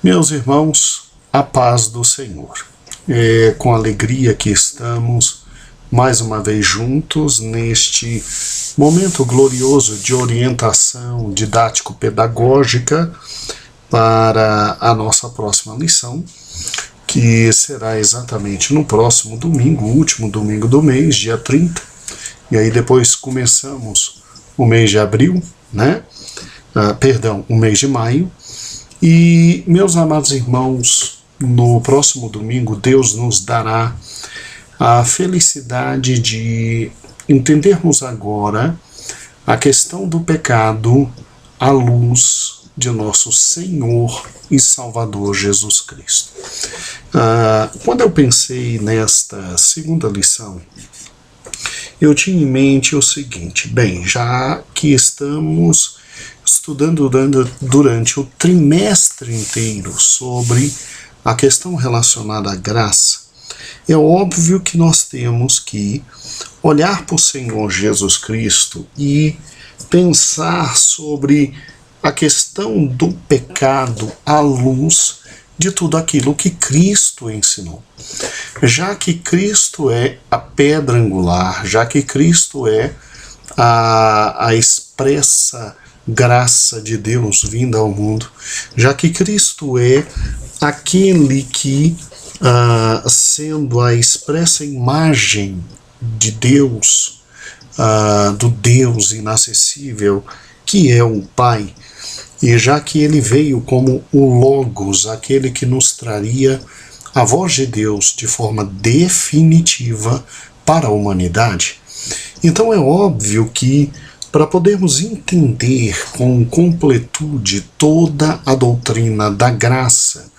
Meus irmãos, a paz do Senhor. É com alegria que estamos mais uma vez juntos neste momento glorioso de orientação didático-pedagógica para a nossa próxima lição, que será exatamente no próximo domingo, o último domingo do mês, dia 30. E aí depois começamos o mês de abril, o mês de maio. E, meus amados irmãos, no próximo domingo, Deus nos dará a felicidade de entendermos agora a questão do pecado à luz de nosso Senhor e Salvador Jesus Cristo. Quando eu pensei nesta segunda lição, eu tinha em mente o seguinte: já que estamos estudando durante o trimestre inteiro sobre a questão relacionada à graça, é óbvio que nós temos que olhar para o Senhor Jesus Cristo e pensar sobre a questão do pecado à luz de tudo aquilo que Cristo ensinou. Já que Cristo é a pedra angular, já que Cristo é a expressa graça de Deus vinda ao mundo, já que Cristo é aquele que, sendo a expressa imagem de Deus, do Deus inacessível, que é o Pai, e já que ele veio como o Logos, aquele que nos traria a voz de Deus de forma definitiva para a humanidade, então é óbvio que para podermos entender com completude toda a doutrina da graça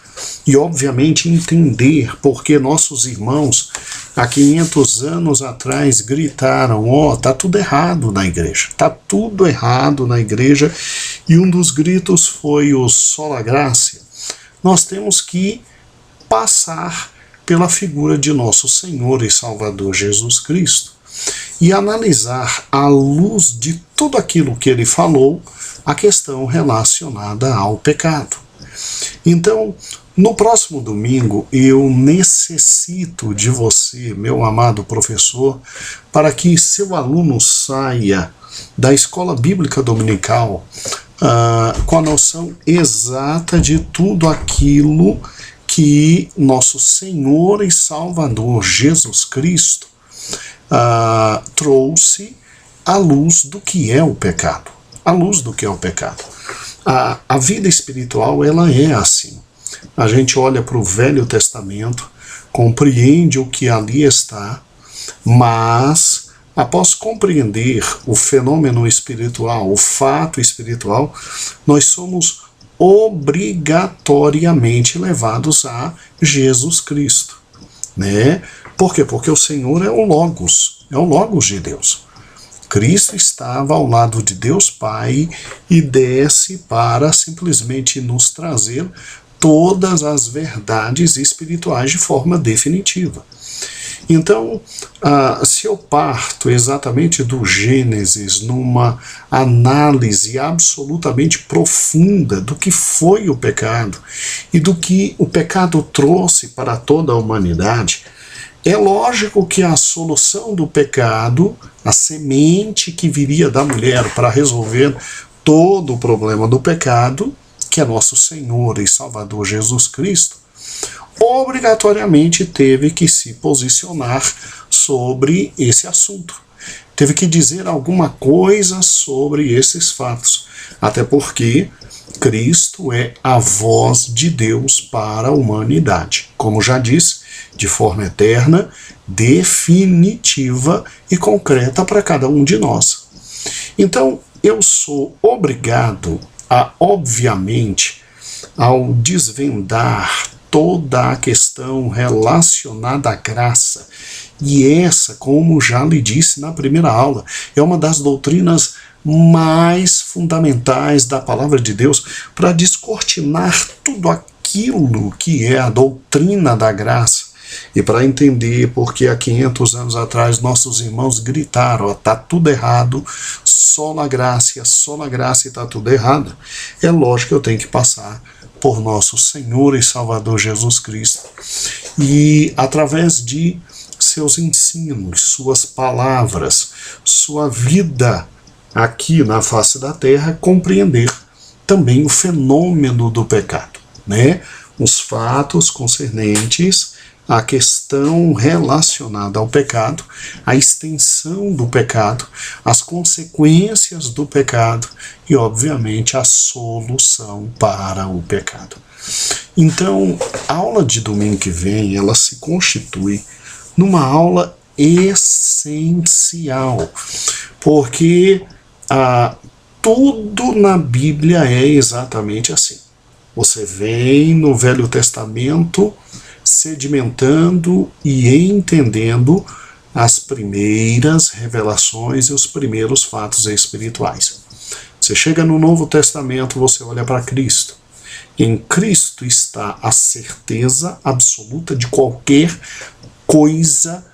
e, obviamente, entender porque nossos irmãos há 500 anos atrás gritaram: tá tudo errado na igreja, tá tudo errado na igreja, e um dos gritos foi o sola gratia, nós temos que passar pela figura de nosso Senhor e Salvador Jesus Cristo e analisar, à luz de tudo aquilo que ele falou, a questão relacionada ao pecado. Então, no próximo domingo, eu necessito de você, meu amado professor, para que seu aluno saia da escola bíblica dominical com a noção exata de tudo aquilo que nosso Senhor e Salvador Jesus Cristo trouxe à luz do que é o pecado. À luz do que é o pecado. A vida espiritual, ela é assim. A gente olha para o Velho Testamento, compreende o que ali está, mas após compreender o fenômeno espiritual, o fato espiritual, nós somos obrigatoriamente levados a Jesus Cristo, Por quê? Porque o Senhor é o Logos de Deus. Cristo estava ao lado de Deus Pai e desce para simplesmente nos trazer todas as verdades espirituais de forma definitiva. Então, se eu parto exatamente do Gênesis numa análise absolutamente profunda do que foi o pecado e do que o pecado trouxe para toda a humanidade, é lógico que a solução do pecado, a semente que viria da mulher para resolver todo o problema do pecado, que é nosso Senhor e Salvador Jesus Cristo, obrigatoriamente teve que se posicionar sobre esse assunto. Teve que dizer alguma coisa sobre esses fatos. Até porque Cristo é a voz de Deus para a humanidade. Como já disse, de forma eterna, definitiva e concreta para cada um de nós. Então, eu sou obrigado a, obviamente, ao desvendar toda a questão relacionada à graça, e essa, como já lhe disse na primeira aula, é uma das doutrinas mais fundamentais da palavra de Deus para descortinar tudo aquilo que é a doutrina da graça. E para entender porque há 500 anos atrás nossos irmãos gritaram: tá tudo errado, só na graça, está tudo errado, é lógico que eu tenho que passar por nosso Senhor e Salvador Jesus Cristo, e através de seus ensinos, suas palavras, sua vida aqui na face da terra, compreender também o fenômeno do pecado, né? Os fatos concernentes à questão relacionada ao pecado, a extensão do pecado, as consequências do pecado e, obviamente, a solução para o pecado. Então, a aula de domingo que vem, ela se constitui numa aula essencial, porque tudo na Bíblia é exatamente assim. Você vem no Velho Testamento sedimentando e entendendo as primeiras revelações e os primeiros fatos espirituais. Você chega no Novo Testamento, você olha para Cristo. Em Cristo está a certeza absoluta de qualquer coisa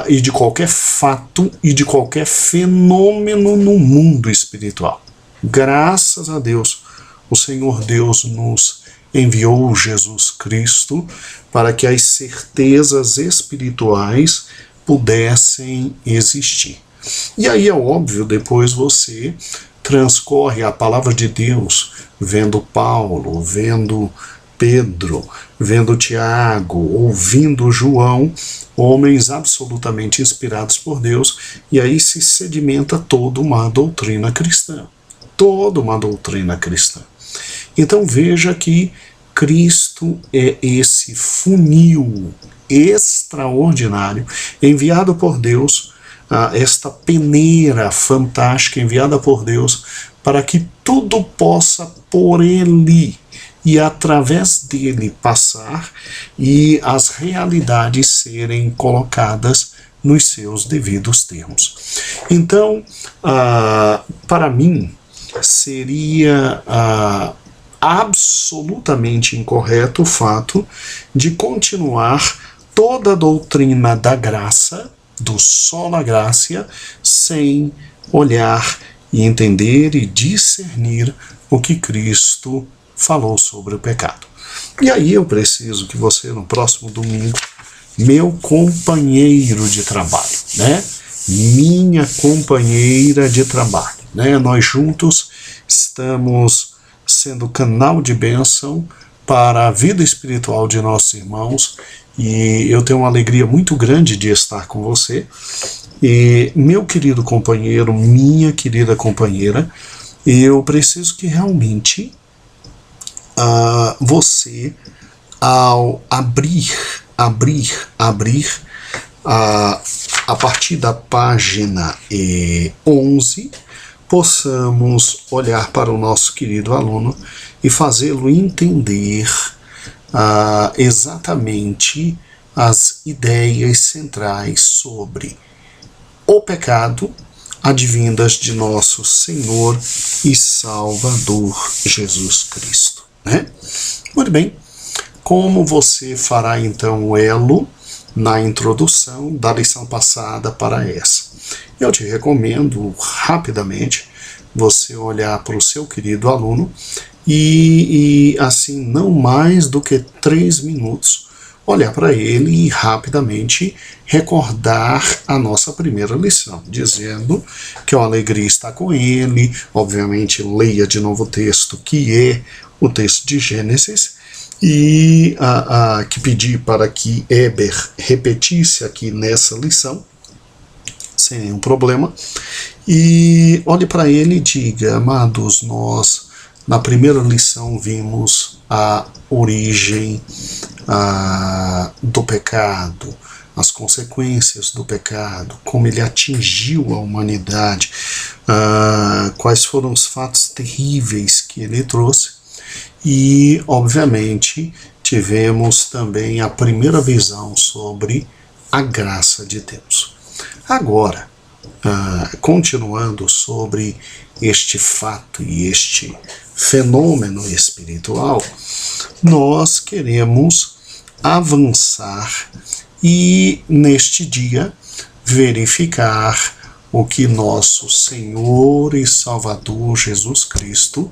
e de qualquer fato e de qualquer fenômeno no mundo espiritual. Graças a Deus, o Senhor Deus nos enviou Jesus Cristo para que as certezas espirituais pudessem existir. E aí é óbvio, depois você transcorre a palavra de Deus, vendo Paulo, vendo Pedro, vendo Tiago, ouvindo João, homens absolutamente inspirados por Deus, e aí se sedimenta toda uma doutrina cristã. Toda uma doutrina cristã. Então veja que Cristo é esse funil extraordinário enviado por Deus, esta peneira fantástica enviada por Deus para que tudo possa por Ele e através dele passar e as realidades serem colocadas nos seus devidos termos. Então, para mim, seria absolutamente incorreto o fato de continuar toda a doutrina da graça, do sola gratia, sem olhar e entender e discernir o que Cristo falou sobre o pecado. E aí eu preciso que você, no próximo domingo, meu companheiro de trabalho, né? Minha companheira de trabalho, né? Nós juntos estamos sendo canal de bênção para a vida espiritual de nossos irmãos, e eu tenho uma alegria muito grande de estar com você. E meu querido companheiro, minha querida companheira, eu preciso que realmente você, ao abrir a partir da página 11, possamos olhar para o nosso querido aluno e fazê-lo entender exatamente as ideias centrais sobre o pecado advindas de nosso Senhor e Salvador Jesus Cristo, né? Muito bem, como você fará então o elo na introdução da lição passada para essa? Eu te recomendo rapidamente você olhar para o seu querido aluno e assim, não mais do que 3 minutos, olhar para ele e rapidamente recordar a nossa primeira lição, dizendo que a alegria está com ele. Obviamente, leia de novo o texto, que é o texto de Gênesis, e que pedi para que Heber repetisse aqui nessa lição, sem nenhum problema, e olhe para ele e diga: amados, nós na primeira lição vimos a origem do pecado, as consequências do pecado, como ele atingiu a humanidade, quais foram os fatos terríveis que ele trouxe, e obviamente tivemos também a primeira visão sobre a graça de Deus. Agora, continuando sobre este fato e este fenômeno espiritual, nós queremos avançar e, neste dia, verificar o que nosso Senhor e Salvador Jesus Cristo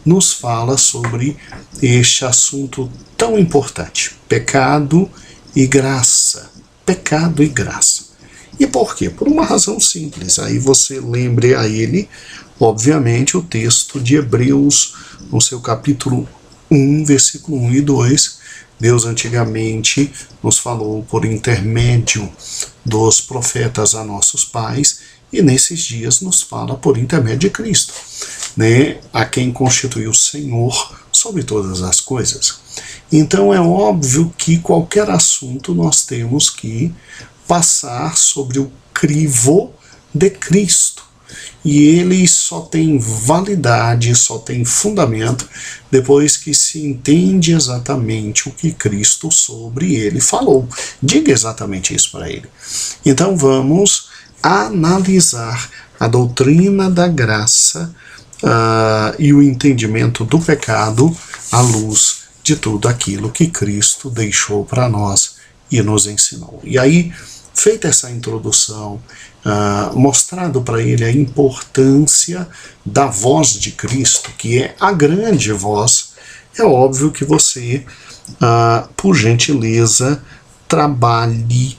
nos fala sobre este assunto tão importante: pecado e graça. Pecado e graça. E por quê? Por uma razão simples. Aí você lembre a ele, obviamente, o texto de Hebreus, no seu capítulo 1, versículo 1 e 2. Deus antigamente nos falou por intermédio dos profetas a nossos pais, e nesses dias nos fala por intermédio de Cristo, né? A quem constituiu o Senhor sobre todas as coisas. Então é óbvio que qualquer assunto nós temos que passar sobre o crivo de Cristo. E ele só tem validade, só tem fundamento depois que se entende exatamente o que Cristo sobre ele falou. Diga exatamente isso para ele. Então vamos analisar a doutrina da graça e o entendimento do pecado à luz de tudo aquilo que Cristo deixou para nós e nos ensinou. E aí, feita essa introdução, mostrado para ele a importância da voz de Cristo, que é a grande voz, é óbvio que você, por gentileza, trabalhe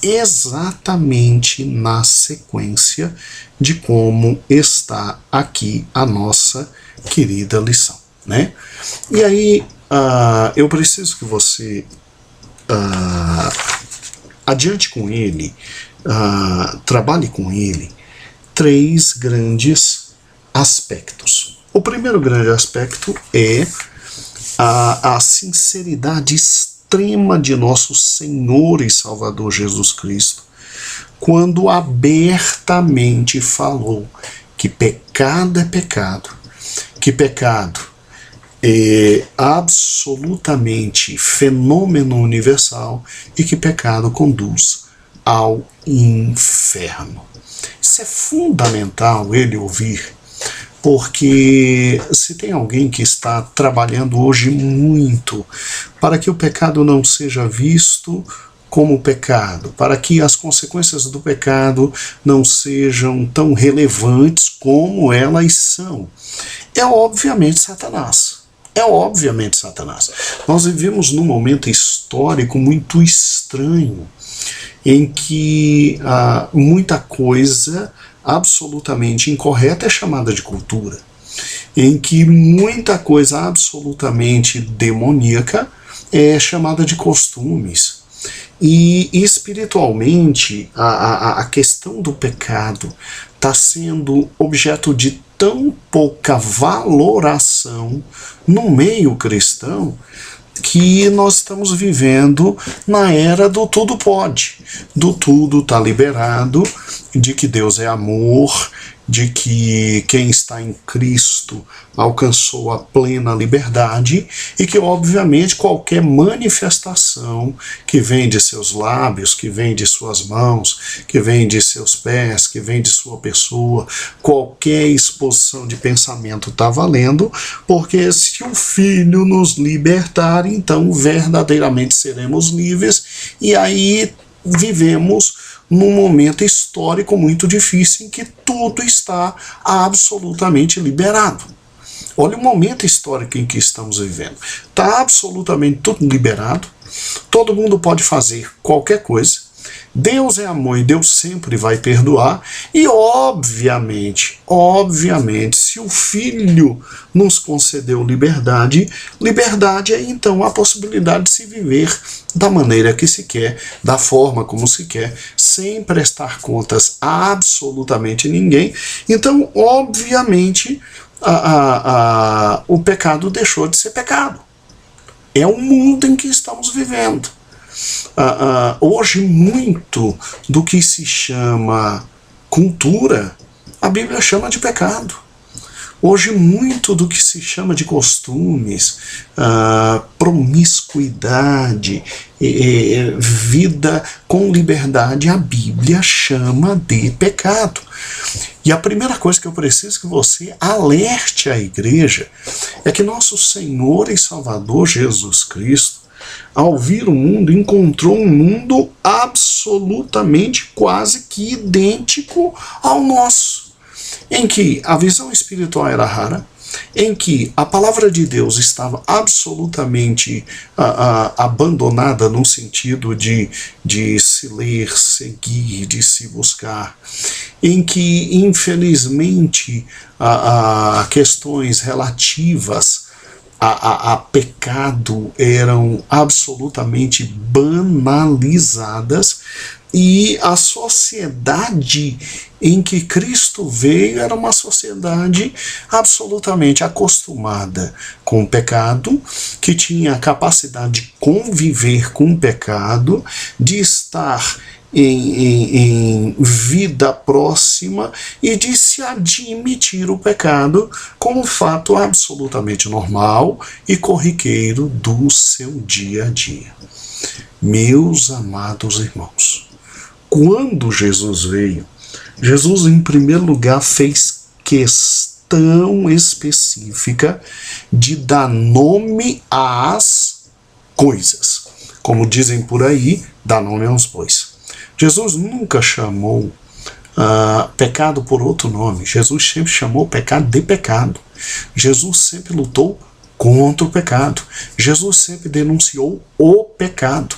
exatamente na sequência de como está aqui a nossa querida lição, né? E aí, eu preciso que você adiante com ele, trabalhe com ele, 3 grandes aspectos. O primeiro grande aspecto é a sinceridade extrema de nosso Senhor e Salvador Jesus Cristo, quando abertamente falou que pecado é pecado, que pecado é absolutamente fenômeno universal e que pecado conduz ao inferno. Isso é fundamental ele ouvir, porque se tem alguém que está trabalhando hoje muito para que o pecado não seja visto como pecado, para que as consequências do pecado não sejam tão relevantes como elas são, é obviamente Satanás. É obviamente Satanás. Nós vivemos num momento histórico muito estranho, em que muita coisa absolutamente incorreta é chamada de cultura, em que muita coisa absolutamente demoníaca é chamada de costumes. E espiritualmente, a questão do pecado está sendo objeto de tão pouca valoração no meio cristão, que nós estamos vivendo na era do tudo pode, do tudo está liberado, de que Deus é amor, de que quem está em Cristo alcançou a plena liberdade e que, obviamente, qualquer manifestação que vem de seus lábios, que vem de suas mãos, que vem de seus pés, que vem de sua pessoa, qualquer exposição de pensamento está valendo, porque se o Filho nos libertar, então verdadeiramente seremos livres, e aí vivemos num momento histórico muito difícil em que tudo está absolutamente liberado. Olha o momento histórico em que estamos vivendo. Está absolutamente tudo liberado, todo mundo pode fazer qualquer coisa, Deus é amor e Deus sempre vai perdoar, e obviamente, se o Filho nos concedeu liberdade, liberdade é então a possibilidade de se viver da maneira que se quer, da forma como se quer, sem prestar contas a absolutamente ninguém. Então, obviamente, o pecado deixou de ser pecado. É o mundo em que estamos vivendo. Hoje, muito do que se chama cultura, a Bíblia chama de pecado. Hoje, muito do que se chama de costumes, promiscuidade, vida com liberdade, a Bíblia chama de pecado. E a primeira coisa que eu preciso que você alerte a igreja é que nosso Senhor e Salvador Jesus Cristo, ao vir o mundo, encontrou um mundo absolutamente quase que idêntico ao nosso, em que a visão espiritual era rara, em que a palavra de Deus estava absolutamente abandonada no sentido de se ler, seguir, de se buscar, em que, infelizmente, questões relativas a pecado eram absolutamente banalizadas, e a sociedade em que Cristo veio era uma sociedade absolutamente acostumada com o pecado, que tinha a capacidade de conviver com o pecado, de estar em vida próxima e de se admitir o pecado como um fato absolutamente normal e corriqueiro do seu dia a dia. Meus amados irmãos, quando Jesus veio, Jesus, em primeiro lugar, fez questão específica de dar nome às coisas. Como dizem por aí, dar nome aos bois. Jesus nunca chamou pecado por outro nome. Jesus sempre chamou pecado de pecado. Jesus sempre lutou contra o pecado. Jesus sempre denunciou o pecado.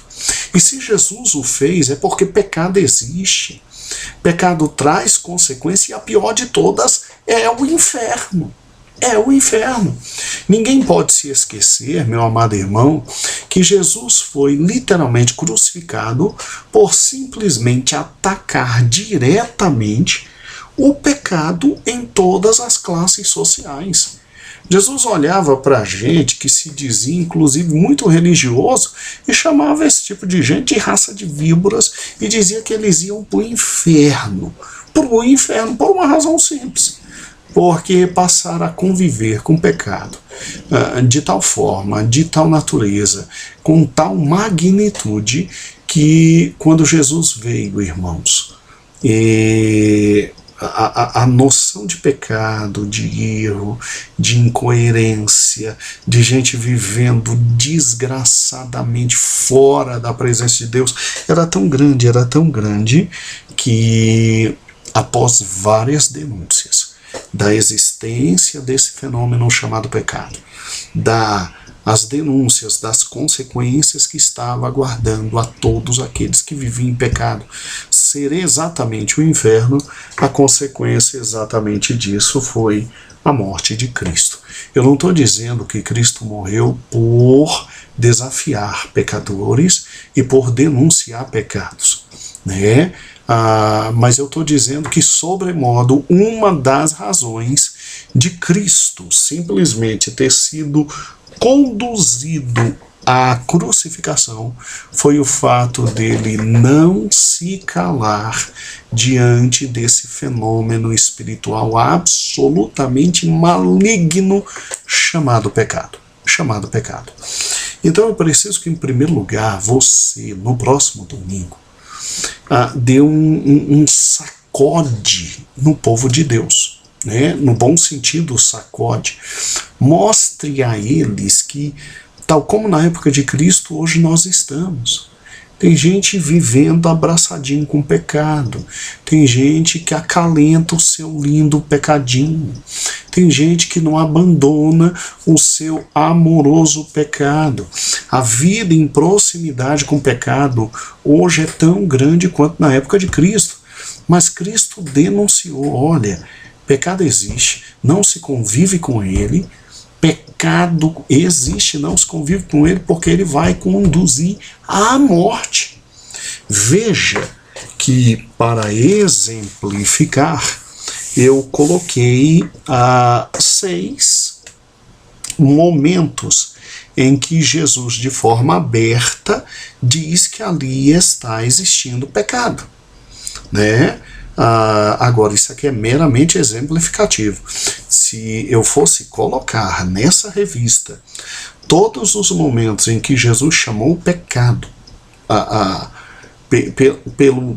E se Jesus o fez, é porque pecado existe. Pecado traz consequência, e a pior de todas é o inferno. É o inferno. Ninguém pode se esquecer, meu amado irmão, que Jesus foi literalmente crucificado por simplesmente atacar diretamente o pecado em todas as classes sociais. Jesus olhava para a gente que se dizia, inclusive, muito religioso, e chamava esse tipo de gente de raça de víboras, e dizia que eles iam para o inferno. Para o inferno, por uma razão simples. Porque passaram a conviver com o pecado de tal forma, de tal natureza, com tal magnitude, que quando Jesus veio, irmãos, a noção de pecado, de erro, de incoerência, de gente vivendo desgraçadamente fora da presença de Deus, era tão grande, que após várias denúncias da existência desse fenômeno chamado pecado, as denúncias das consequências que estava aguardando a todos aqueles que viviam em pecado, ser exatamente o inferno, a consequência exatamente disso foi a morte de Cristo. Eu não estou dizendo que Cristo morreu por desafiar pecadores e por denunciar pecados, né? Mas eu estou dizendo que, sobremodo, uma das razões de Cristo simplesmente ter sido conduzido à crucificação foi o fato dele não se calar diante desse fenômeno espiritual absolutamente maligno chamado pecado. Então eu preciso que, em primeiro lugar, você, no próximo domingo, dê um sacode no povo de Deus, né? No bom sentido, sacode. Mostre a eles que, tal como na época de Cristo, hoje nós estamos. Tem gente vivendo abraçadinho com o pecado. Tem gente que acalenta o seu lindo pecadinho. Tem gente que não abandona o seu amoroso pecado. A vida em proximidade com o pecado hoje é tão grande quanto na época de Cristo. Mas Cristo denunciou, olha, pecado existe, não se convive com ele. Pecado existe, não se convive com ele, porque ele vai conduzir à morte. Veja que, para exemplificar, eu coloquei 6 momentos em que Jesus, de forma aberta, diz que ali está existindo pecado, né? Agora, isso aqui é meramente exemplificativo. Se eu fosse colocar nessa revista todos os momentos em que Jesus chamou o pecado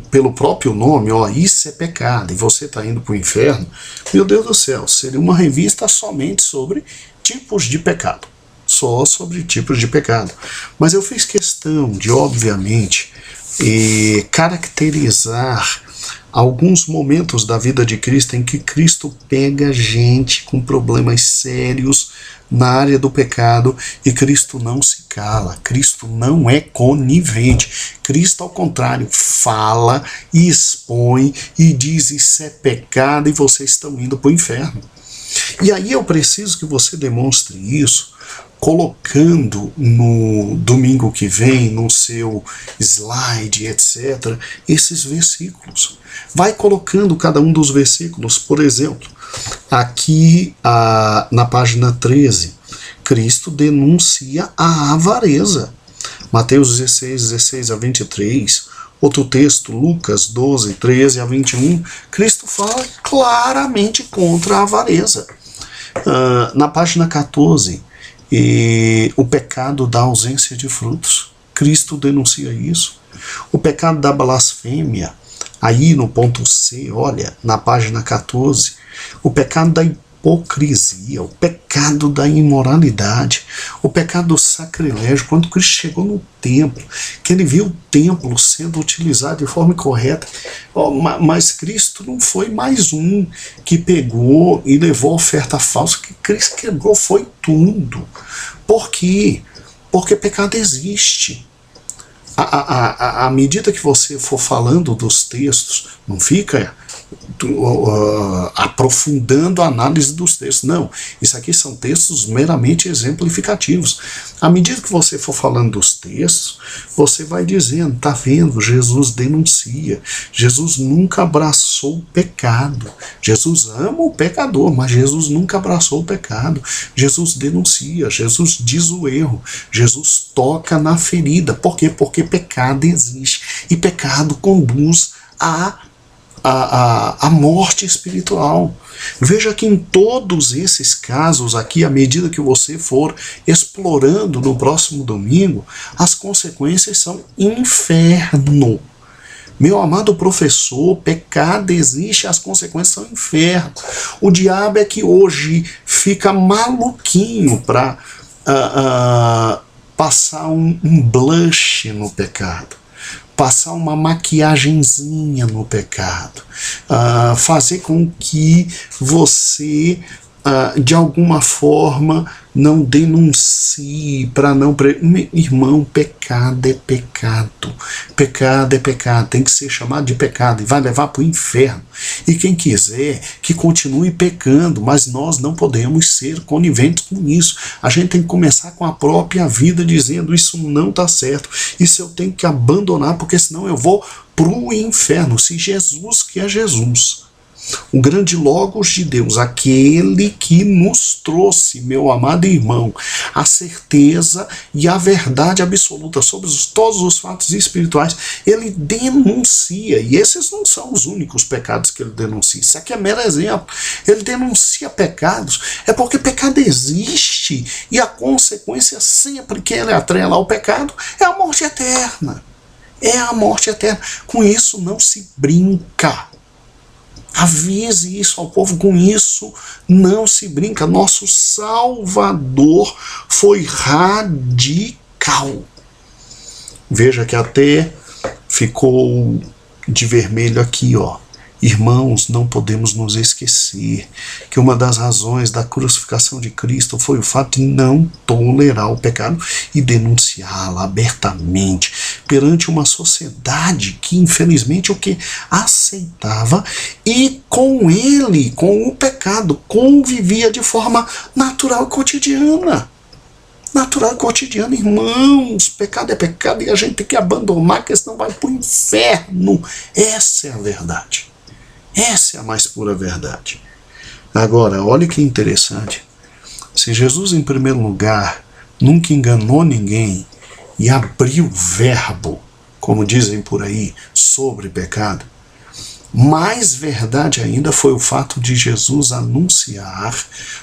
pelo próprio nome, ó, isso é pecado, e você está indo para o inferno, meu Deus do céu, seria uma revista somente sobre tipos de pecado. Só sobre tipos de pecado. Mas eu fiz questão de, obviamente, caracterizar alguns momentos da vida de Cristo em que Cristo pega gente com problemas sérios na área do pecado e Cristo não se cala, Cristo não é conivente, Cristo ao contrário fala e expõe e diz: isso é pecado e vocês estão indo para o inferno. E aí eu preciso que você demonstre isso colocando no domingo que vem, no seu slide, etc., esses versículos. Vai colocando cada um dos versículos. Por exemplo, aqui na página 13, Cristo denuncia a avareza. Mateus 16, 16 a 23. Outro texto, Lucas 12, 13 a 21, Cristo fala claramente contra a avareza. Na página 14, o pecado da ausência de frutos. Cristo denuncia isso. O pecado da blasfêmia, aí no ponto C, olha, na página 14, o pecado da hipocrisia, o pecado da imoralidade, o pecado do sacrilégio. Quando Cristo chegou no templo, que ele viu o templo sendo utilizado de forma incorreta, mas Cristo não foi mais um que pegou e levou oferta falsa, que Cristo quebrou foi tudo. Por quê? Porque pecado existe. À medida que você for falando dos textos, não fica aprofundando a análise dos textos. Não, isso aqui são textos meramente exemplificativos. À medida que você for falando dos textos, você vai dizendo: tá vendo, Jesus denuncia, Jesus nunca abraçou o pecado, Jesus ama o pecador, mas Jesus nunca abraçou o pecado, Jesus denuncia, Jesus diz o erro, Jesus toca na ferida. Por quê? Porque pecado existe, e pecado conduz a morte espiritual. Veja que em todos esses casos aqui, à medida que você for explorando no próximo domingo, as consequências são inferno. Meu amado professor, pecado existe, as consequências são inferno. O diabo é que hoje fica maluquinho para passar um blush no pecado, passar uma maquiagenzinha no pecado, fazer com que você, de alguma forma, não denuncie, para não... Irmão, pecado é pecado. Pecado é pecado, tem que ser chamado de pecado e vai levar para o inferno. E quem quiser, que continue pecando, mas nós não podemos ser coniventes com isso. A gente tem que começar com a própria vida dizendo: isso não está certo, isso eu tenho que abandonar, porque senão eu vou para o inferno. Se Jesus, que é Jesus, o grande Logos de Deus, aquele que nos trouxe, meu amado irmão, a certeza e a verdade absoluta sobre todos os fatos espirituais, ele denuncia, e esses não são os únicos pecados que ele denuncia, isso aqui é mero exemplo. Ele denuncia pecados, é porque pecado existe, e a consequência sempre que ele atrela ao pecado é a morte eterna. É a morte eterna. Com isso não se brinca. Avise isso ao povo, com isso não se brinca. Nosso Salvador foi radical. Veja que até ficou de vermelho aqui, ó. Irmãos, não podemos nos esquecer que uma das razões da crucificação de Cristo foi o fato de não tolerar o pecado e denunciá-lo abertamente perante uma sociedade que, infelizmente, o que aceitava e com ele, com o pecado, convivia de forma natural e cotidiana. Natural e cotidiana, irmãos. Pecado é pecado e a gente tem que abandonar, porque senão vai para o inferno. Essa é a verdade. Essa é a mais pura verdade. Agora, olha que interessante. Se Jesus, em primeiro lugar, nunca enganou ninguém e abriu verbo, como dizem por aí, sobre pecado, mais verdade ainda foi o fato de Jesus anunciar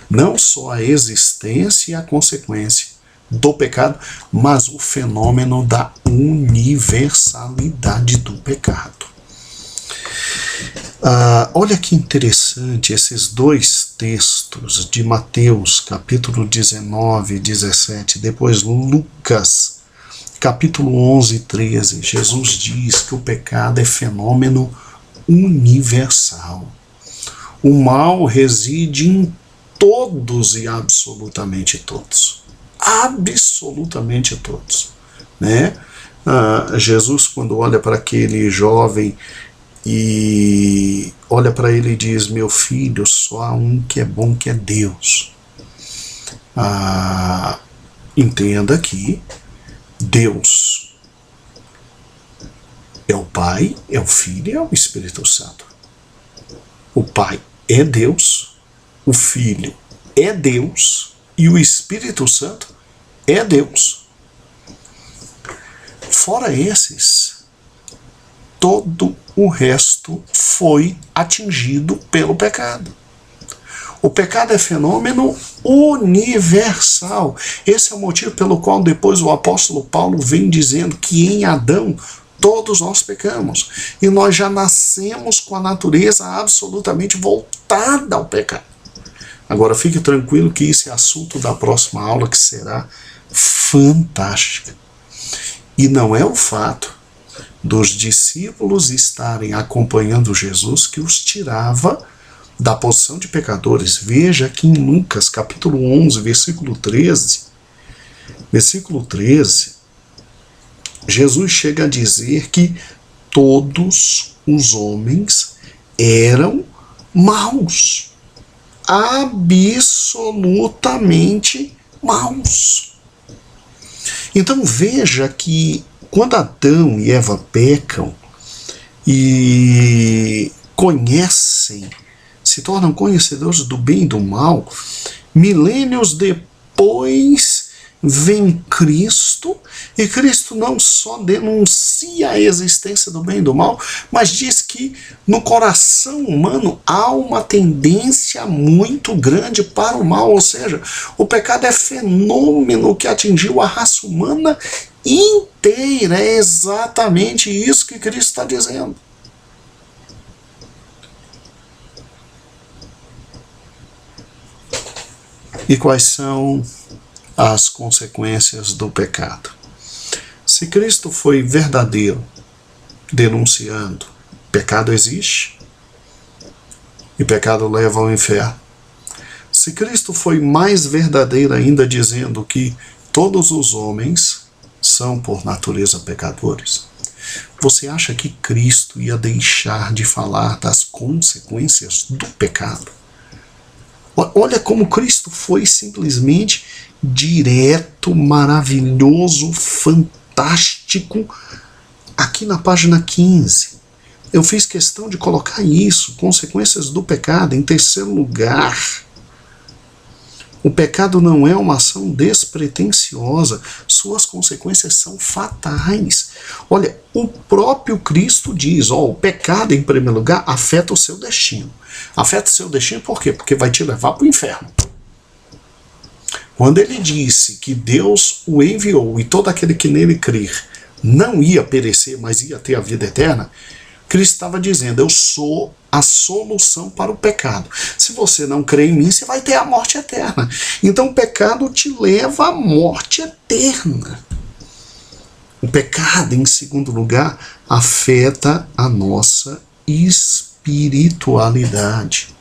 não só a existência e a consequência do pecado, mas o fenômeno da universalidade do pecado. Olha que interessante esses dois textos de Mateus, capítulo 19 e 17, depois Lucas, capítulo 11 e 13. Jesus diz que o pecado é fenômeno universal. O mal reside em todos e absolutamente todos. Absolutamente todos. Né? Jesus, quando olha para aquele jovem e olha para ele e diz: meu filho, só há um que é bom, que é Deus. Entenda que Deus é o Pai, é o Filho e é o Espírito Santo. O Pai é Deus, o Filho é Deus e o Espírito Santo é Deus. Fora esses, todo o resto foi atingido pelo pecado. O pecado é fenômeno universal. Esse é o motivo pelo qual depois o apóstolo Paulo vem dizendo que em Adão todos nós pecamos. E nós já nascemos com a natureza absolutamente voltada ao pecado. Agora fique tranquilo que isso é assunto da próxima aula, que será fantástica. E não é o fato dos discípulos estarem acompanhando Jesus que os tirava da posição de pecadores. Veja que em Lucas capítulo 11, versículo 13, Jesus chega a dizer que todos os homens eram maus, absolutamente maus. Então veja que quando Adão e Eva pecam e conhecem, se tornam conhecedores do bem e do mal, milênios depois vem Cristo, e Cristo não só denuncia a existência do bem e do mal, mas diz que no coração humano há uma tendência muito grande para o mal, ou seja, o pecado é fenômeno que atingiu a raça humana inteira. É exatamente isso que Cristo está dizendo. E quais são as consequências do pecado? Se Cristo foi verdadeiro, denunciando, pecado existe, e pecado leva ao inferno. Se Cristo foi mais verdadeiro ainda, dizendo que todos os homens são por natureza pecadores, você acha que Cristo ia deixar de falar das consequências do pecado? Olha como Cristo foi simplesmente direto, maravilhoso, fantástico. Aqui na página 15, eu fiz questão de colocar isso, consequências do pecado, em terceiro lugar. O pecado não é uma ação despretensiosa, suas consequências são fatais. Olha, o próprio Cristo diz, o pecado, em primeiro lugar, afeta o seu destino. Afeta o seu destino por quê? Porque vai te levar para o inferno. Quando ele disse que Deus o enviou e todo aquele que nele crer não ia perecer, mas ia ter a vida eterna, Cristo estava dizendo: eu sou a solução para o pecado. Se você não crê em mim, você vai ter a morte eterna. Então o pecado te leva à morte eterna. O pecado, em segundo lugar, afeta a nossa espiritualidade.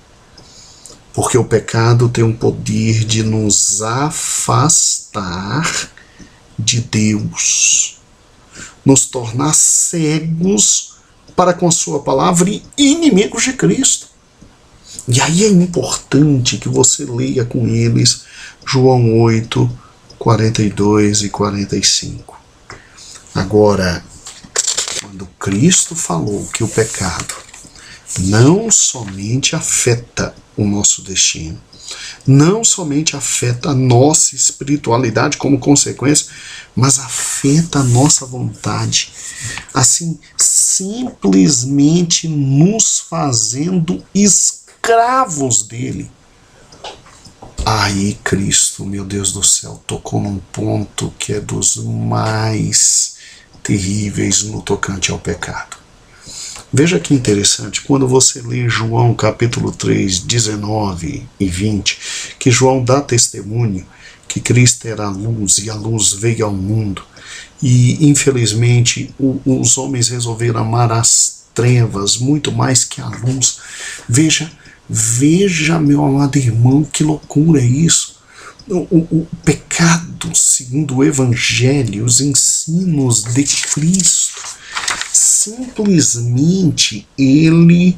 Porque o pecado tem um poder de nos afastar de Deus, nos tornar cegos para com a sua palavra e inimigos de Cristo. E aí é importante que você leia com eles João 8, 42 e 45. Agora, quando Cristo falou que o pecado não somente afeta o nosso destino, não somente afeta a nossa espiritualidade como consequência, mas afeta a nossa vontade, assim, simplesmente nos fazendo escravos dele. Aí Cristo, meu Deus do céu, tocou num ponto que é dos mais terríveis no tocante ao pecado. Veja que interessante, quando você lê João capítulo 3, 19 e 20, que João dá testemunho que Cristo era a luz e a luz veio ao mundo, e infelizmente os homens resolveram amar as trevas, muito mais que a luz. Veja, meu amado irmão, que loucura é isso. O pecado, segundo o Evangelho, os ensinos de Cristo, simplesmente ele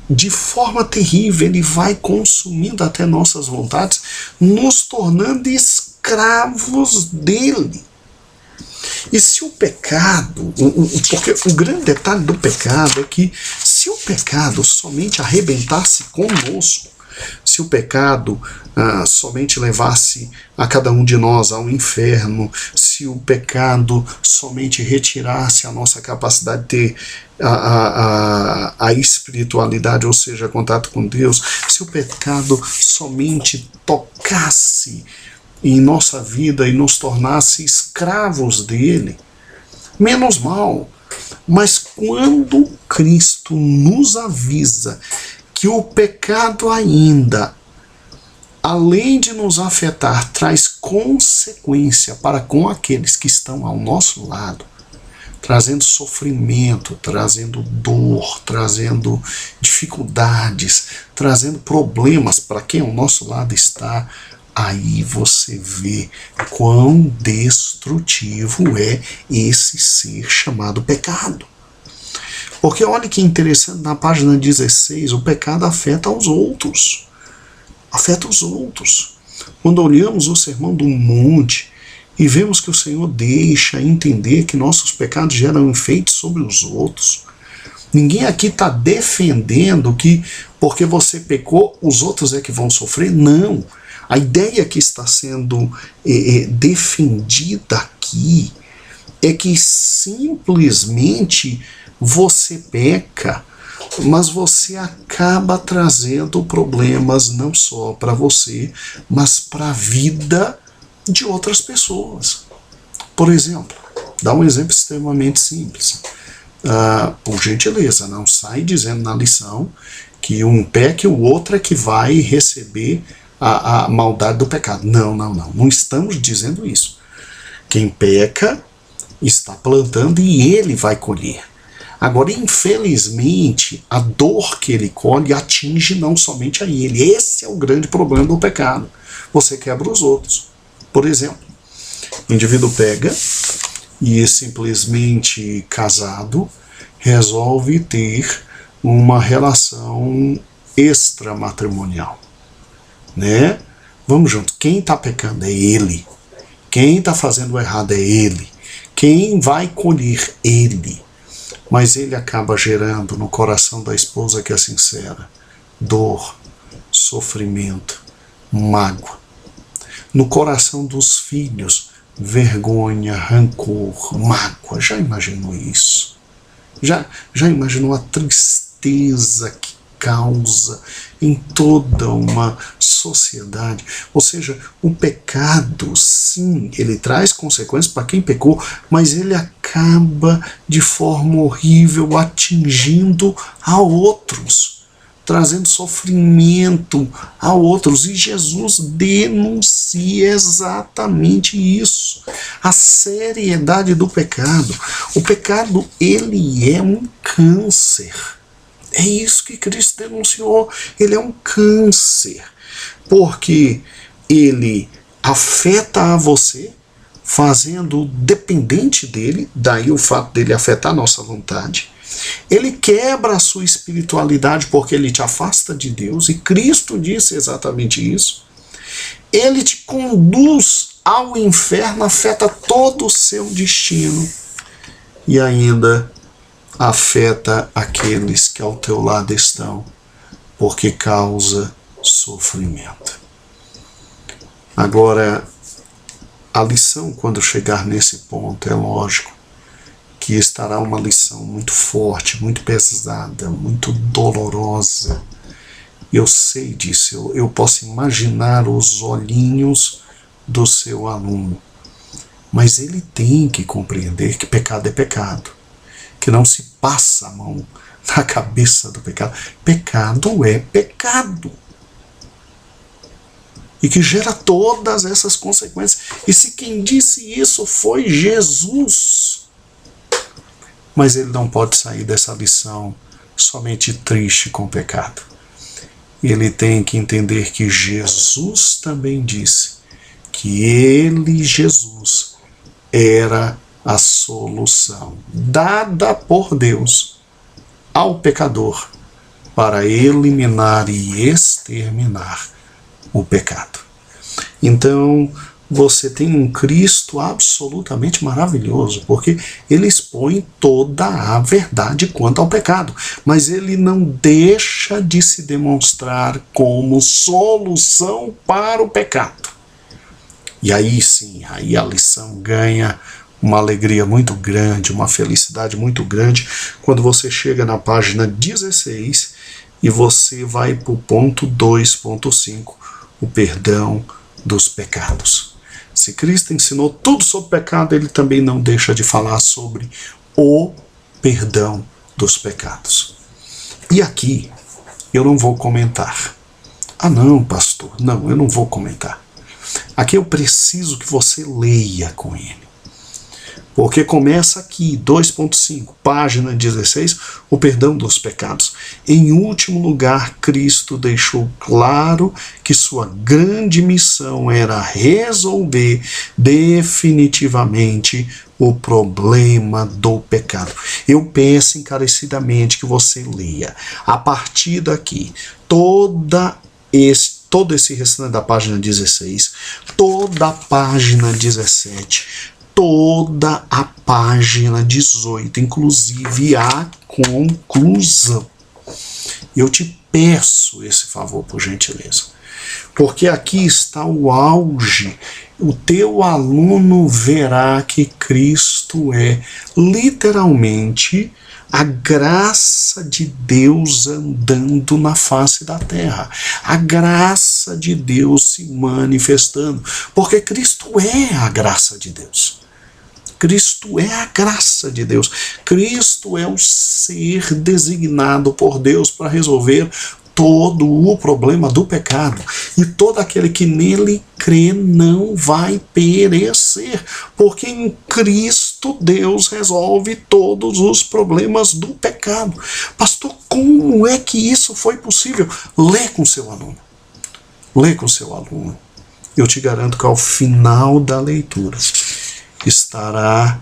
de forma terrível, ele vai consumindo até nossas vontades, nos tornando escravos dele. E se o pecado, porque o grande detalhe do pecado é que se o pecado somente arrebentasse conosco, se o pecado somente levasse a cada um de nós ao inferno, se o pecado somente retirasse a nossa capacidade de ter a espiritualidade, ou seja, contato com Deus, se o pecado somente tocasse em nossa vida e nos tornasse escravos dele, menos mal. Mas quando Cristo nos avisa que o pecado ainda, além de nos afetar, traz consequência para com aqueles que estão ao nosso lado, trazendo sofrimento, trazendo dor, trazendo dificuldades, trazendo problemas para quem ao nosso lado está, aí você vê quão destrutivo é esse ser chamado pecado. Porque olha que interessante, na página 16, o pecado afeta os outros. Afeta os outros. Quando olhamos o Sermão do Monte e vemos que o Senhor deixa entender que nossos pecados geram efeitos sobre os outros. Ninguém aqui está defendendo que porque você pecou, os outros é que vão sofrer. Não. A ideia que está sendo defendida aqui é que simplesmente você peca, mas você acaba trazendo problemas não só para você, mas para a vida de outras pessoas. Por exemplo, dá um exemplo extremamente simples. Por gentileza, não sai dizendo na lição que um peca e o outro é que vai receber a maldade do pecado. Não estamos dizendo isso. Quem peca está plantando e ele vai colher. Agora, infelizmente, a dor que ele colhe atinge não somente a ele. Esse é o grande problema do pecado. Você quebra os outros. Por exemplo, o indivíduo pega e simplesmente casado resolve ter uma relação extramatrimonial, né? Vamos junto. Quem está pecando é ele. Quem está fazendo o errado é ele. Quem vai colher ele. Mas ele acaba gerando no coração da esposa que é sincera dor, sofrimento, mágoa. No coração dos filhos, vergonha, rancor, mágoa. Já imaginou isso? Já imaginou a tristeza que causa em toda uma sociedade? Ou seja, o pecado, sim, ele traz consequências para quem pecou, mas ele acaba de forma horrível atingindo a outros, trazendo sofrimento a outros. E Jesus denuncia exatamente isso, a seriedade do pecado. O pecado, ele é um câncer. É isso que Cristo denunciou. Ele é um câncer, porque ele afeta a você, fazendo dependente dele, daí o fato dele afetar a nossa vontade. Ele quebra a sua espiritualidade porque ele te afasta de Deus, e Cristo disse exatamente isso. Ele te conduz ao inferno, afeta todo o seu destino e ainda afeta aqueles que ao teu lado estão, porque causa sofrimento. Agora, a lição, quando chegar nesse ponto, é lógico que estará uma lição muito forte, muito pesada, muito dolorosa. Eu sei disso, eu posso imaginar os olhinhos do seu aluno, mas ele tem que compreender que pecado é pecado, que não se passa a mão na cabeça do pecado. Pecado é pecado. E que gera todas essas consequências. E se quem disse isso foi Jesus, Mas ele não pode sair dessa lição somente triste com o pecado. Ele tem que entender que Jesus também disse que ele, Jesus, era a solução dada por Deus ao pecador para eliminar e exterminar o pecado. Então, você tem um Cristo absolutamente maravilhoso, porque ele expõe toda a verdade quanto ao pecado, mas ele não deixa de se demonstrar como solução para o pecado. E aí sim, aí a lição ganha uma alegria muito grande, uma felicidade muito grande, quando você chega na página 16 e você vai para o ponto 2.5, o perdão dos pecados. Se Cristo ensinou tudo sobre pecado, ele também não deixa de falar sobre o perdão dos pecados. E aqui eu não vou comentar. Ah não, pastor, não, eu não vou comentar. Aqui eu preciso que você leia com ele. Porque começa aqui, 2.5, página 16, o perdão dos pecados. Em último lugar, Cristo deixou claro que sua grande missão era resolver definitivamente o problema do pecado. Eu peço encarecidamente que você leia. A partir daqui, todo esse restante da página 16, toda a página 17, toda a página 18, inclusive a conclusão. Eu te peço esse favor, por gentileza, porque aqui está o auge. O teu aluno verá que Cristo é literalmente a graça de Deus andando na face da terra, a graça de Deus se manifestando, porque Cristo é a graça de Deus. Cristo é a graça de Deus. Cristo é o ser designado por Deus para resolver todo o problema do pecado. E todo aquele que nele crê não vai perecer, porque em Cristo Deus resolve todos os problemas do pecado. Pastor, como é que isso foi possível? Lê com seu aluno. Lê com seu aluno. Eu te garanto que ao final da leitura estará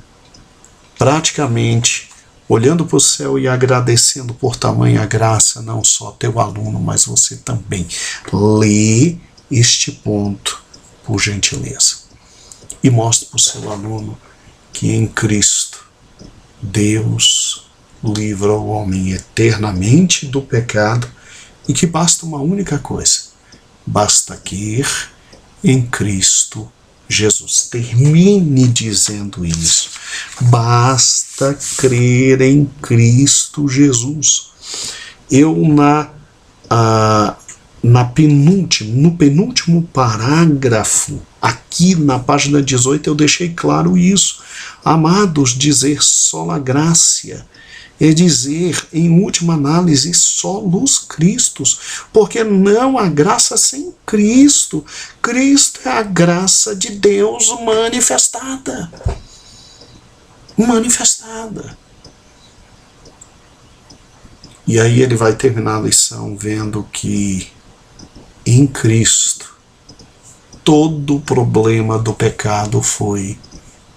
praticamente olhando para o céu e agradecendo por tamanha graça, não só teu aluno, mas você também. Lê este ponto, por gentileza. E mostre para o seu aluno que em Cristo, Deus livra o homem eternamente do pecado e que basta uma única coisa. Basta crer em Cristo Jesus. Termine dizendo isso. Basta crer em Cristo Jesus. Eu no penúltimo parágrafo, aqui na página 18, eu deixei claro isso. Amados, dizer sola gratia é dizer, em última análise, solos Cristos, porque não há graça sem Cristo. Cristo é a graça de Deus manifestada. Manifestada. E aí ele vai terminar a lição vendo que em Cristo todo o problema do pecado foi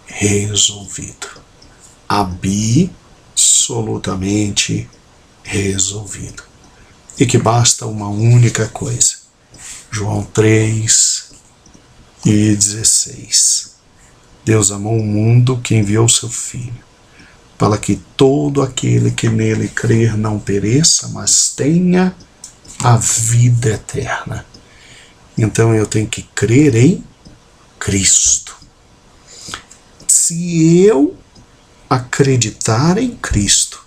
resolvido. Absolutamente resolvido. E que basta uma única coisa. João 3:16. Deus amou o mundo que enviou seu Filho, para que todo aquele que nele crer não pereça, mas tenha a vida eterna. Então eu tenho que crer em Cristo. Se eu acreditar em Cristo,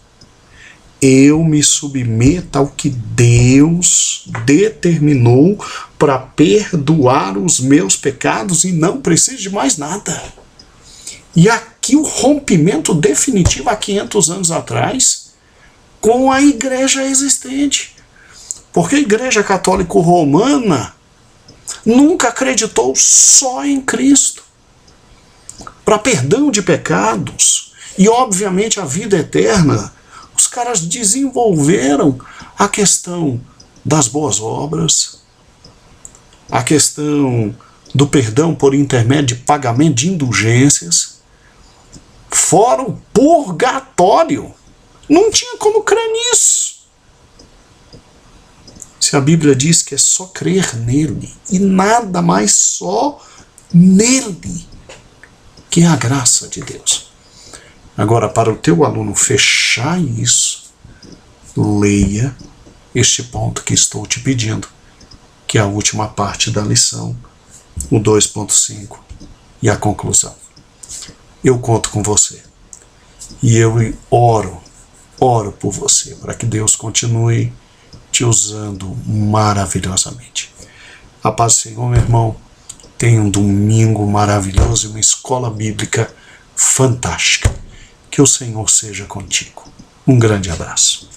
eu me submeto ao que Deus determinou para perdoar os meus pecados e não preciso de mais nada. E aqui o rompimento definitivo há 500 anos atrás com a igreja existente. Porque a Igreja Católica Romana nunca acreditou só em Cristo para perdão de pecados E, obviamente, a vida eterna, os caras desenvolveram a questão das boas obras, a questão do perdão por intermédio de pagamento de indulgências, fora o purgatório. Não tinha como crer nisso. Se a Bíblia diz que é só crer nele, e nada mais, só nele, que é a graça de Deus. Agora, para o teu aluno fechar isso, leia este ponto que estou te pedindo, que é a última parte da lição, o 2.5 e a conclusão. Eu conto com você. E eu oro por você, para que Deus continue te usando maravilhosamente. A paz do Senhor, meu irmão. Tenha um domingo maravilhoso e uma escola bíblica fantástica. Que o Senhor seja contigo. Um grande abraço.